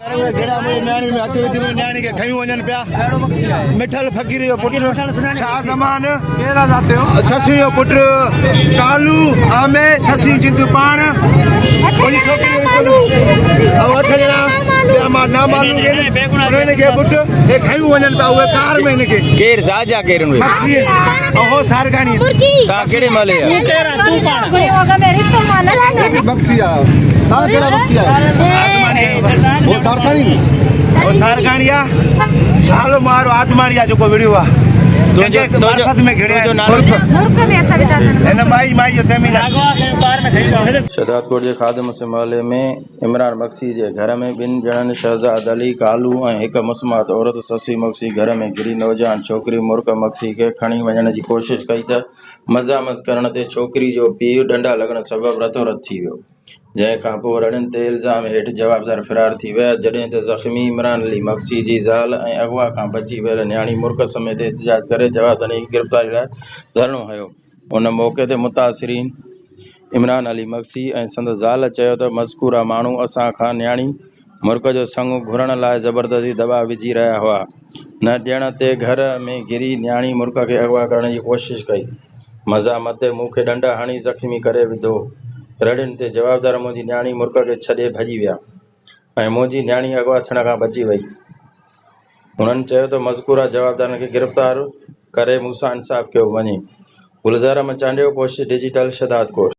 न्याणी में हथ विधी न्याणी के खयूं वञनि पिया मिठल फ़कीर जो पुटु छा ज़मान ससी जो पुटु कालू आमे ससी जिंदू पाण उन छोकिरी अठ ॼणा ॿिया मां ना मालूम उन्हनि खे पुटु हे खयूं वञनि पिया उहे कार में हिनखे केर साजा केर हो सारगानी ता केड़े माले बक्सी आ ता केड़ा बक्सी आ वो सारगानी आ सालो मारो आत्मारिया जो को वीडियो आ शहजादकोट के खादिम सिमाले में इमरान मक्सी के घर में बिन जणन शहजाद अली कालू और एक मुस्मात औरत ससी मक्सी घर में गिरी नौजवान छोकरी मुर्क मक्सी के खणी वञण की कोशिश कई त मज़ामत करण ते छोकरी जो पीउ डंडा लगण सबब रतोरत थी वियो जंहिंखां पोइ रड़ियुनि ते इल्ज़ाम हेठि जवाबदार फ़रार थी विया जॾहिं त ज़ख़्मी इमरान अली मक्सी जी ज़ाल ऐं अगवा खां बची वियल न्याणी मुर्क समेत एहतिजाज करे जवाबदारी की गिरफ़्तारी लाइ धरणो हयो उन मौक़े ते मुतासिरीन इमरान अली मक्सी ऐं संदसि ज़ाल चयो त मज़कूरा माण्हू असां खां न्याणी मुर्क जो संग घुरण लाइ ज़बरदस्ती दबाव विझी रहिया हुआ न ॾियण ते घर में गिरी न्याणी मुर्क खे अगवा करण जी कोशिश कई मज़ामत ते मूंखे डंडा हणी ज़ख़्मी करे विधो रड़ियुनि ते जवाबदार मुंहिंजी न्याणी मुर्क खे छॾे भॼी विया ऐं मुंहिंजी न्याणी अगवा थियण खां बची वई उन्हनि चयो त मज़कूरा जवाबदारनि खे गिरफ़्तार करे मूंसां इंसाफ़ कयो वञे गुलज़ार मचांडियो पोस्ट डिजिटल शहजादकोट।